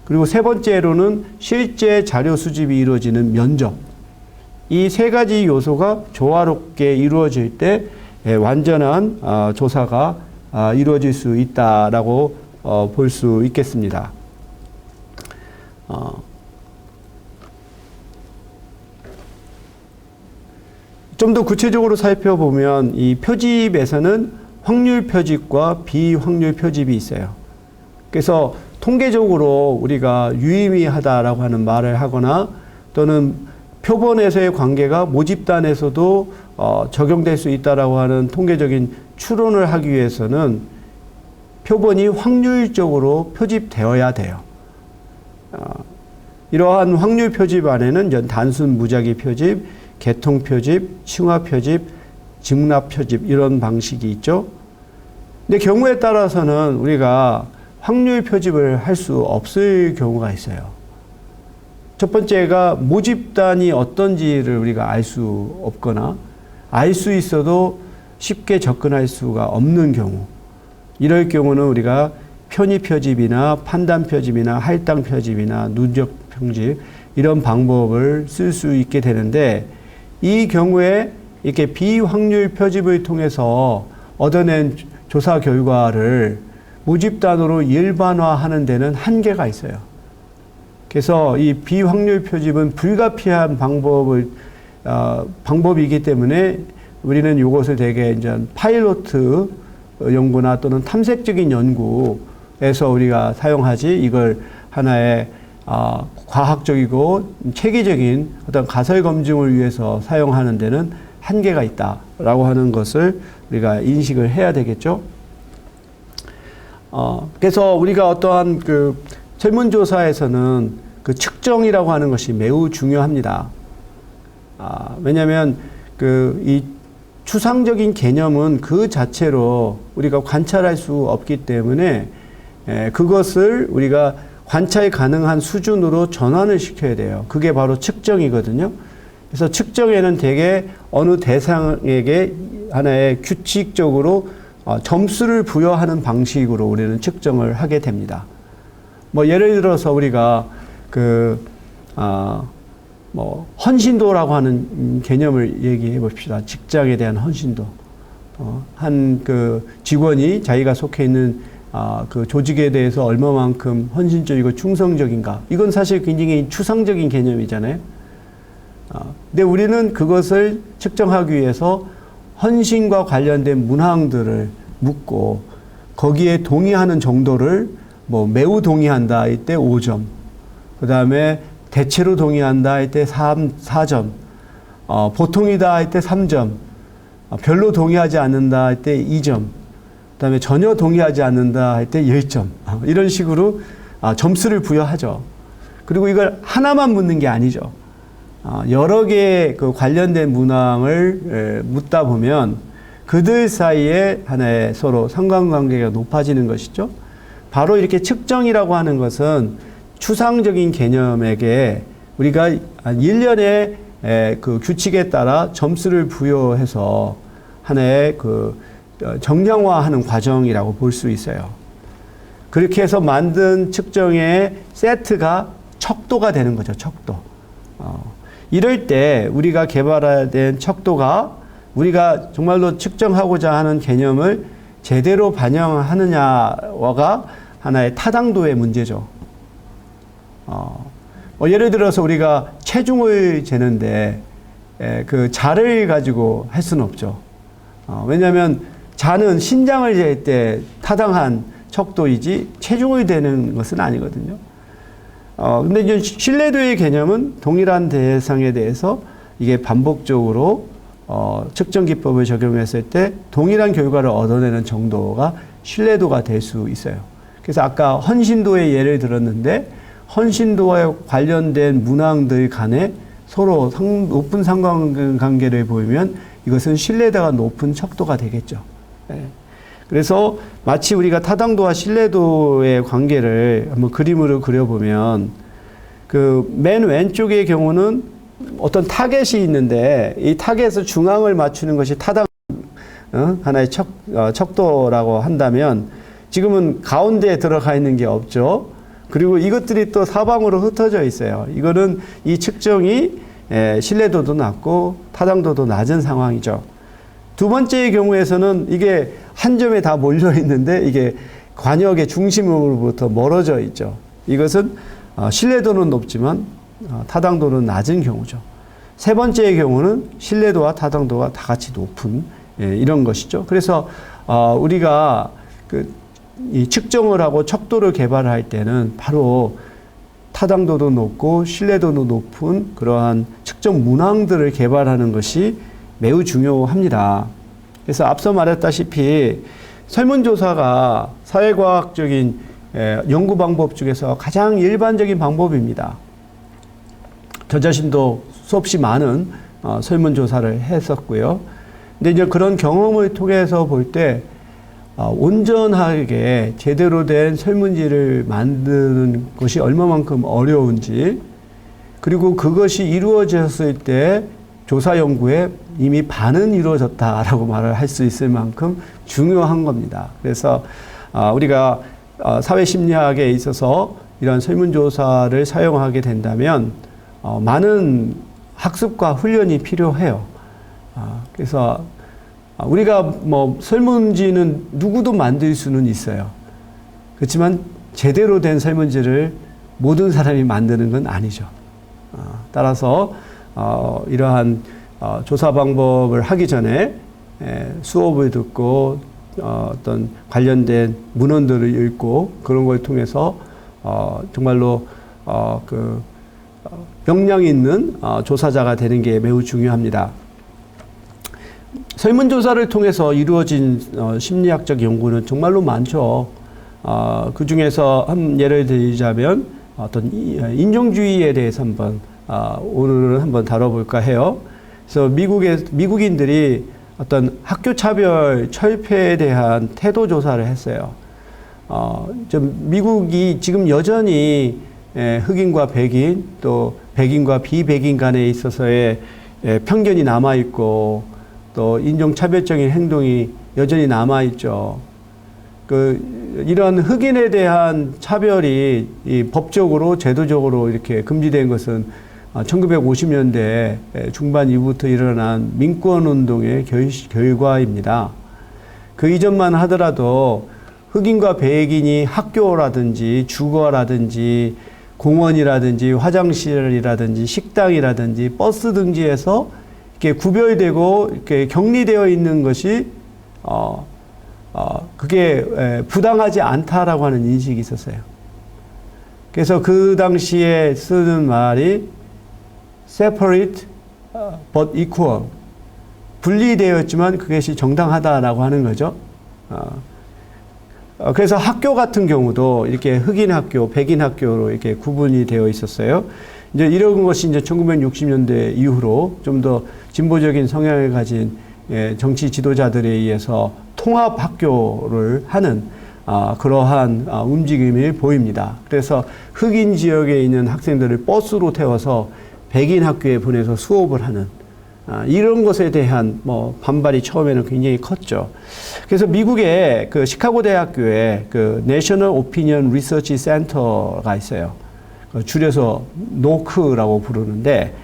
그리고 세 번째로는 실제 자료 수집이 이루어지는 면접. 이 세 가지 요소가 조화롭게 이루어질 때 완전한 조사가 이루어질 수 있다라고 볼 수 있겠습니다. 좀 더 구체적으로 살펴보면 이 표집에서는 확률 표집과 비확률 표집이 있어요. 그래서 통계적으로 우리가 유의미하다라고 하는 말을 하거나 또는 표본에서의 관계가 모집단에서도 적용될 수 있다라고 하는 통계적인 추론을 하기 위해서는 표본이 확률적으로 표집되어야 돼요. 이러한 확률 표집 안에는 단순 무작위 표집, 개통 표집, 층화 표집, 증납 표집 이런 방식이 있죠. 근데 경우에 따라서는 우리가 확률 표집을 할 수 없을 경우가 있어요. 첫 번째가 모집단이 어떤지를 우리가 알 수 없거나 알 수 있어도 쉽게 접근할 수가 없는 경우. 이럴 경우는 우리가 편의 표집이나 판단 표집이나 할당 표집이나 누적 표집 이런 방법을 쓸 수 있게 되는데 이 경우에 이렇게 비확률 표집을 통해서 얻어낸 조사 결과를 모집단으로 일반화하는 데는 한계가 있어요. 그래서 이 비확률 표집은 불가피한 방법이기 때문에 우리는 이것을 되게 이제 파일로트 연구나 또는 탐색적인 연구에서 우리가 사용하지 이걸 하나의 과학적이고 체계적인 어떤 가설 검증을 위해서 사용하는 데는 한계가 있다라고 하는 것을 우리가 인식을 해야 되겠죠. 그래서 우리가 어떠한 그 설문조사에서는 그 측정이라고 하는 것이 매우 중요합니다. 왜냐하면 이 추상적인 개념은 그 자체로 우리가 관찰할 수 없기 때문에 그것을 우리가 관찰 가능한 수준으로 전환을 시켜야 돼요. 그게 바로 측정이거든요. 그래서 측정에는 대개 어느 대상에게 하나의 규칙적으로 점수를 부여하는 방식으로 우리는 측정을 하게 됩니다. 뭐 예를 들어서 우리가 헌신도라고 하는 개념을 얘기해 봅시다. 직장에 대한 헌신도. 한 직원이 자기가 속해 있는 그 조직에 대해서 얼마만큼 헌신적이고 충성적인가. 이건 사실 굉장히 추상적인 개념이잖아요. 근데 우리는 그것을 측정하기 위해서 헌신과 관련된 문항들을 묻고 거기에 동의하는 정도를 매우 동의한다 이때 5점. 그 다음에 대체로 동의한다 이때 4점. 보통이다 이때 3점. 별로 동의하지 않는다 이때 2점. 그 다음에 전혀 동의하지 않는다 이때 10점. 이런 식으로 점수를 부여하죠. 그리고 이걸 하나만 묻는 게 아니죠. 여러 개의 그 관련된 문항을 묻다 보면 그들 사이에 하나의 서로 상관관계가 높아지는 것이죠. 바로 이렇게 측정이라고 하는 것은 추상적인 개념에게 우리가 일련의 그 규칙에 따라 점수를 부여해서 하나의 그 정량화하는 과정이라고 볼 수 있어요. 그렇게 해서 만든 측정의 세트가 척도가 되는 거죠. 척도. 이럴 때 우리가 개발된 척도가 우리가 정말로 측정하고자 하는 개념을 제대로 반영하느냐가 하나의 타당도의 문제죠. 예를 들어서 우리가 체중을 재는데 그 자를 가지고 할 수는 없죠. 왜냐하면 자는 신장을 잴 때 타당한 척도이지 체중을 재는 것은 아니거든요. 근데 이제 신뢰도의 개념은 동일한 대상에 대해서 이게 반복적으로 측정 기법을 적용했을 때 동일한 결과를 얻어내는 정도가 신뢰도가 될 수 있어요. 그래서 아까 헌신도의 예를 들었는데 헌신도와 관련된 문항들 간에 서로 높은 상관관계를 보이면 이것은 신뢰도가 높은 척도가 되겠죠. 그래서 마치 우리가 타당도와 신뢰도의 관계를 한번 그림으로 그려보면 그 맨 왼쪽의 경우는 어떤 타겟이 있는데 이 타겟의 중앙을 맞추는 것이 타당 하나의 척도라고 한다면 지금은 가운데에 들어가 있는 게 없죠. 그리고 이것들이 또 사방으로 흩어져 있어요. 이거는 이 측정이 신뢰도도 낮고 타당도도 낮은 상황이죠. 두 번째의 경우에서는 이게 한 점에 다 몰려 있는데 이게 관역의 중심으로부터 멀어져 있죠. 이것은 신뢰도는 높지만 타당도는 낮은 경우죠. 세 번째의 경우는 신뢰도와 타당도가 다 같이 높은 이런 것이죠. 그래서 우리가 이 측정을 하고 척도를 개발할 때는 바로 타당도도 높고 신뢰도도 높은 그러한 측정 문항들을 개발하는 것이 매우 중요합니다. 그래서 앞서 말했다시피 설문조사가 사회과학적인 연구 방법 중에서 가장 일반적인 방법입니다. 저 자신도 수없이 많은 설문조사를 했었고요. 근데 이제 그런 경험을 통해서 볼 때 온전하게 제대로 된 설문지를 만드는 것이 얼마만큼 어려운지, 그리고 그것이 이루어졌을 때 조사 연구에 이미 반은 이루어졌다라고 말을 할 수 있을 만큼 중요한 겁니다. 그래서 우리가 사회심리학에 있어서 이런 설문조사를 사용하게 된다면 많은 학습과 훈련이 필요해요. 그래서 우리가 설문지는 누구도 만들 수는 있어요. 그렇지만 제대로 된 설문지를 모든 사람이 만드는 건 아니죠. 따라서 이러한 조사 방법을 하기 전에 수업을 듣고 어떤 관련된 문헌들을 읽고 그런 걸 통해서 정말로 역량 있는 조사자가 되는 게 매우 중요합니다. 설문조사를 통해서 이루어진 심리학적 연구는 정말로 많죠. 그 중에서 한 예를 들자면 어떤 인종주의에 대해서 오늘은 한번 다뤄볼까 해요. 그래서 미국인들이 어떤 학교 차별 철폐에 대한 태도 조사를 했어요. 미국이 지금 여전히 흑인과 백인 또 백인과 비백인 간에 있어서의 편견이 남아있고 또 인종차별적인 행동이 여전히 남아있죠. 이런 흑인에 대한 차별이 법적으로 제도적으로 이렇게 금지된 것은 1950년대 중반 이후부터 일어난 민권운동의 결과입니다. 그 이전만 하더라도 흑인과 백인이 학교라든지 주거라든지 공원이라든지 화장실이라든지 식당이라든지 버스 등지에서 이렇게 구별되고 이렇게 격리되어 있는 것이 그게 부당하지 않다라고 하는 인식이 있었어요. 그래서 그 당시에 쓰는 말이 separate but equal, 분리되었지만 그것이 정당하다라고 하는 거죠. 그래서 학교 같은 경우도 이렇게 흑인 학교, 백인 학교로 이렇게 구분이 되어 있었어요. 이제 이런 것이 이제 1960년대 이후로 좀 더 진보적인 성향을 가진 정치 지도자들에 의해서 통합 학교를 하는 그러한 움직임이 보입니다. 그래서 흑인 지역에 있는 학생들을 버스로 태워서 백인 학교에 보내서 수업을 하는 이런 것에 대한 반발이 처음에는 굉장히 컸죠. 그래서 미국의 그 시카고 대학교에 그 National Opinion Research Center가 있어요. 줄여서 노크라고 부르는데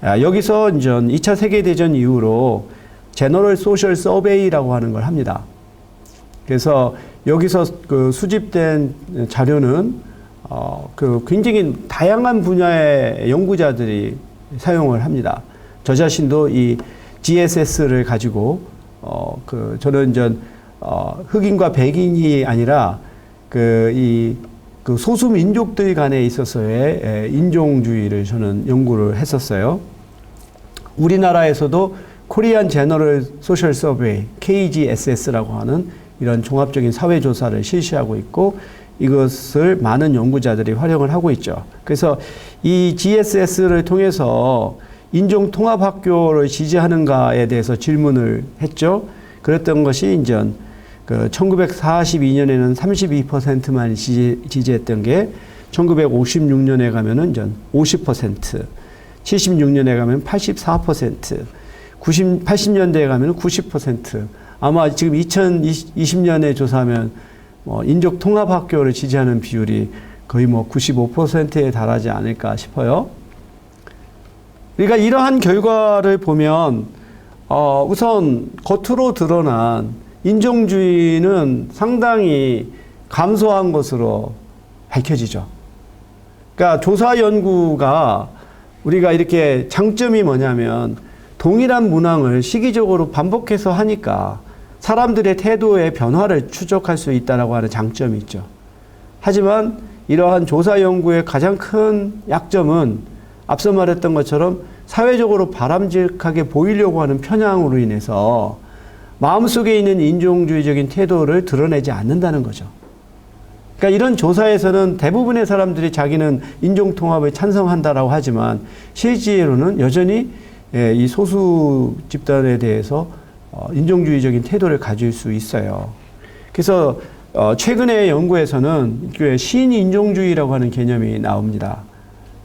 여기서 이제 2차 세계대전 이후로 제너럴 소셜 서베이라고 하는 걸 합니다. 그래서 여기서 그 수집된 자료는 그 굉장히 다양한 분야의 연구자들이 사용을 합니다. 저 자신도 이 GSS를 가지고 저는 흑인과 백인이 아니라 그 소수 민족들 간에 있어서의 인종주의를 저는 연구를 했었어요. 우리나라에서도 코리안 제너럴 소셜 서베이 KGSS라고 하는 이런 종합적인 사회조사를 실시하고 있고 이것을 많은 연구자들이 활용을 하고 있죠. 그래서 이 GSS를 통해서 인종통합학교를 지지하는가에 대해서 질문을 했죠. 그랬던 것이 이제 1942년에는 32%만 지지했던 게 1956년에 가면은 50%, 76년에 가면 84%, 80년대에 가면 90%. 아마 지금 2020년에 조사하면 인종통합학교를 지지하는 비율이 거의 95%에 달하지 않을까 싶어요. 그러니까 이러한 결과를 보면 우선 겉으로 드러난 인종주의는 상당히 감소한 것으로 밝혀지죠. 그러니까 조사 연구가 우리가 이렇게 장점이 뭐냐면 동일한 문항을 시기적으로 반복해서 하니까 사람들의 태도의 변화를 추적할 수 있다라고 하는 장점이 있죠. 하지만 이러한 조사 연구의 가장 큰 약점은 앞서 말했던 것처럼 사회적으로 바람직하게 보이려고 하는 편향으로 인해서 마음속에 있는 인종주의적인 태도를 드러내지 않는다는 거죠. 그러니까 이런 조사에서는 대부분의 사람들이 자기는 인종통합을 찬성한다라고 하지만 실제로는 여전히 이 소수 집단에 대해서 인종주의적인 태도를 가질 수 있어요. 그래서 최근의 연구에서는 신인종주의라고 하는 개념이 나옵니다.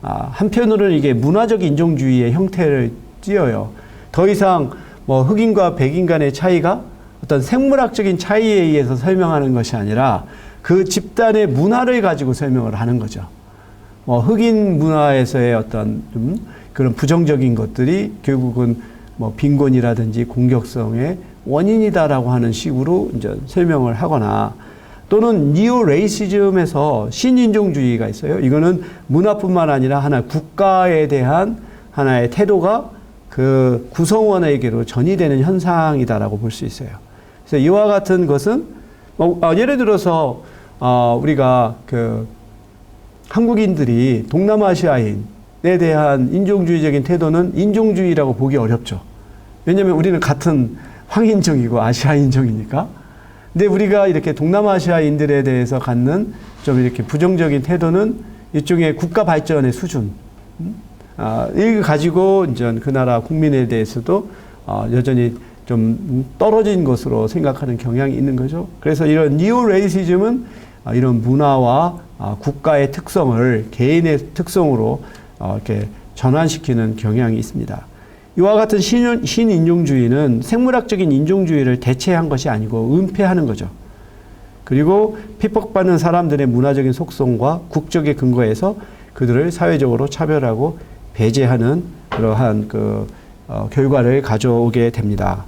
한편으로는 이게 문화적 인종주의의 형태를 띄어요. 더 이상 흑인과 백인 간의 차이가 어떤 생물학적인 차이에 의해서 설명하는 것이 아니라 그 집단의 문화를 가지고 설명을 하는 거죠. 흑인 문화에서의 어떤 그런 부정적인 것들이 결국은 빈곤이라든지 공격성의 원인이다라고 하는 식으로 이제 설명을 하거나 또는 니오레이시즘에서 신인종주의가 있어요. 이거는 문화뿐만 아니라 하나의 국가에 대한 하나의 태도가 그 구성원에게로 전이되는 현상이다라고 볼 수 있어요. 그래서 이와 같은 것은 예를 들어서 우리가 그 한국인들이 동남아시아인에 대한 인종주의적인 태도는 인종주의라고 보기 어렵죠. 왜냐하면 우리는 같은 황인종이고 아시아인종이니까. 근데 우리가 이렇게 동남아시아인들에 대해서 갖는 좀 이렇게 부정적인 태도는 일종의 국가 발전의 수준. 이걸 가지고 이제 그 나라 국민에 대해서도 여전히 좀 떨어진 것으로 생각하는 경향이 있는 거죠. 그래서 이런 니오 레이시즘은 이런 문화와 국가의 특성을 개인의 특성으로 이렇게 전환시키는 경향이 있습니다. 이와 같은 신인종주의는 생물학적인 인종주의를 대체한 것이 아니고 은폐하는 거죠. 그리고 핍박받는 사람들의 문화적인 속성과 국적의 근거에서 그들을 사회적으로 차별하고 배제하는 그러한 결과를 가져오게 됩니다.